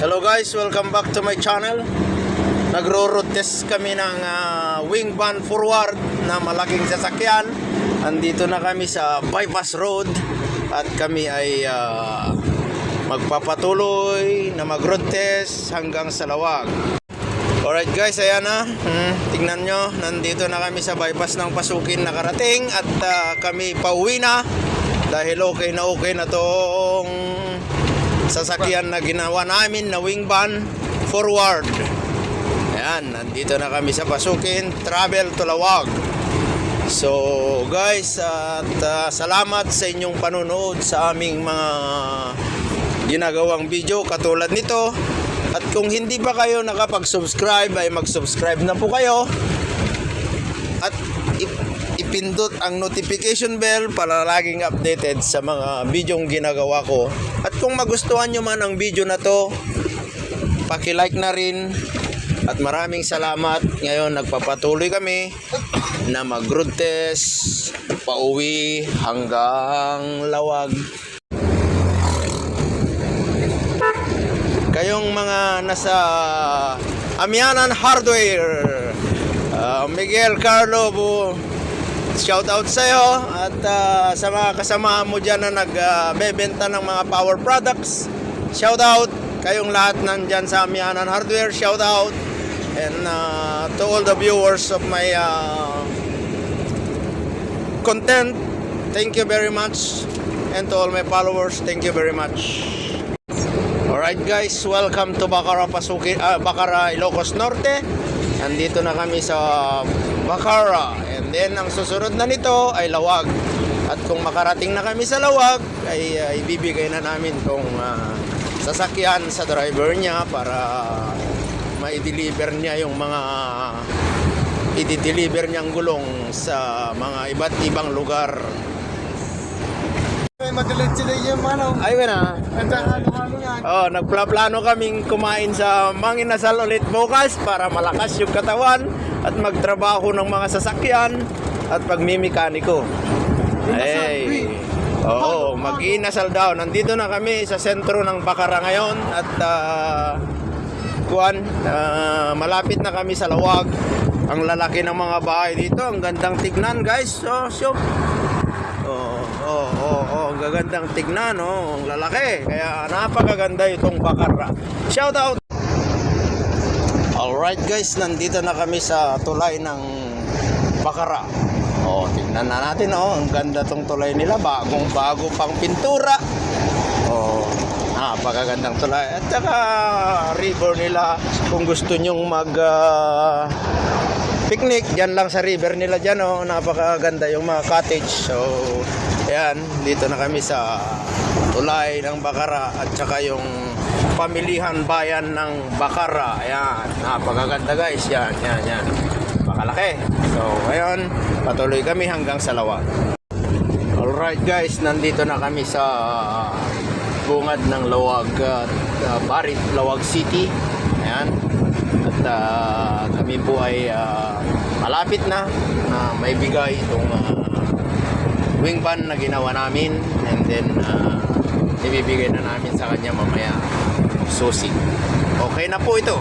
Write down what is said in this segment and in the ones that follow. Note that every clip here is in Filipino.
Hello guys, welcome back to my channel. Nagro-road test kami ng wing van forward na malaking sasakyan. Andito na kami sa bypass road at kami ay magpapatuloy na mag-road test hanggang sa Lawag. Alright guys, ayan na. Tingnan nyo, nandito na kami sa bypass ng Pasukin nakarating at kami pauwi na dahil okay na tong sasakyan na ginawa namin na wing van forward. Ayan, nandito na kami sa Pasukin, travel to Lawag. So guys, at salamat sa inyong panonood sa aming mga ginagawang video katulad nito. At kung hindi pa kayo nakapag-subscribe ay mag-subscribe na po kayo. At ipindot ang notification bell para laging updated sa mga videong ginagawa ko. At kung magustuhan nyo man ang video na to, paki-like na rin. At maraming salamat. Ngayon nagpapatuloy kami na mag-road test pauwi hanggang Lawag. Kayong mga nasa Amianan Hardware, Miguel Carlo, shout out sa'yo. At sa mga kasama mo dyan na nagbebenta ng mga power products, shout out. Kayong lahat nandyan sa Amianan Hardware, shout out. And to all the viewers of my content, thank you very much. And to all my followers, thank you very much. Alright guys, welcome to Bacara, Pasukin, Bacara, Ilocos Norte. Andito na kami sa Bacara. And then ang susunod na nito ay Lawag. At kung makarating na kami sa Lawag, ay ibibigay na namin tong sasakyan sa driver niya para ma-deliver niya yung mga i-deliver niyang gulong sa mga iba't ibang lugar. Madalit sila yung mano. Ay, na. Oh, nagplano kaming kumain sa Manginasal ulit bukas para malakas yung katawan at magtrabaho ng mga sasakyan at pagmimikaniko. Ay. Oo, mag-inasal daw. Nandito na kami sa sentro ng Bacara ngayon at malapit na kami sa Lawag. Ang lalaki ng mga bahay dito, ang gandang tignan, guys. So. Ang gagandang tignan, ang lalaki. Kaya napakaganda itong Bacara. Shout out! Alright guys, nandito na kami sa tulay ng Bacara. Tignan na natin, ang ganda tong tulay nila. Bago pang pintura. Napakagandang tulay. At saka river nila. Kung gusto nyong picnic, dyan lang sa river nila dyan, napakaganda yung mga cottage. So ayan, dito na kami sa tulay ng Bacara at saka yung pamilihan bayan ng Bacara. Ayan, napakaganda guys. Yan. Makalaki. So ngayon, patuloy kami hanggang sa Lawag. Alright guys, nandito na kami sa bungad ng Lawag, Barit, Lawag City. Ayan. At kami po ay malapit na may bigay itong wing van na ginawa namin, and then ibibigay na namin sa kanya mamaya susi. Okay na po ito.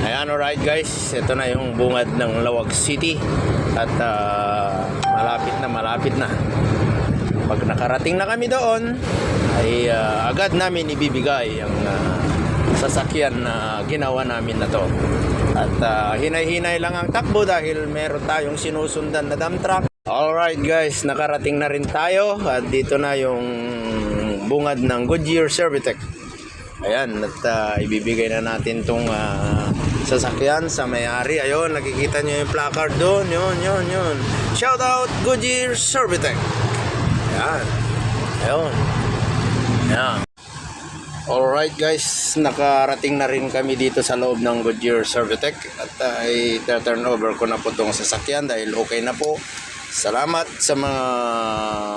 Ayan, alright guys, ito na yung bungad ng Lawag City at malapit na. Pag nakarating na kami doon ay agad namin ibibigay ang sasakyan na ginawa namin na to. At hinay-hinay lang ang takbo dahil meron tayong sinusundan na dump truck. Alright guys, nakarating na rin tayo at dito na yung bungad ng Goodyear Servitec. Ayan, at ibibigay na natin tong sasakyan sa may-ari. Ayun, nakikita nyo yung placard doon. Yun. Shout out Goodyear Servitec. Ayan. Alright guys, nakarating na rin kami dito sa loob ng Goodyear Servitec at i-turn over ko na po itong sasakyan dahil okay na po. Salamat sa mga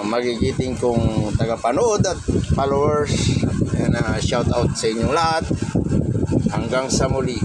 magigiting kong tagapanood at followers. Shout out sa inyong lahat. Hanggang sa muli.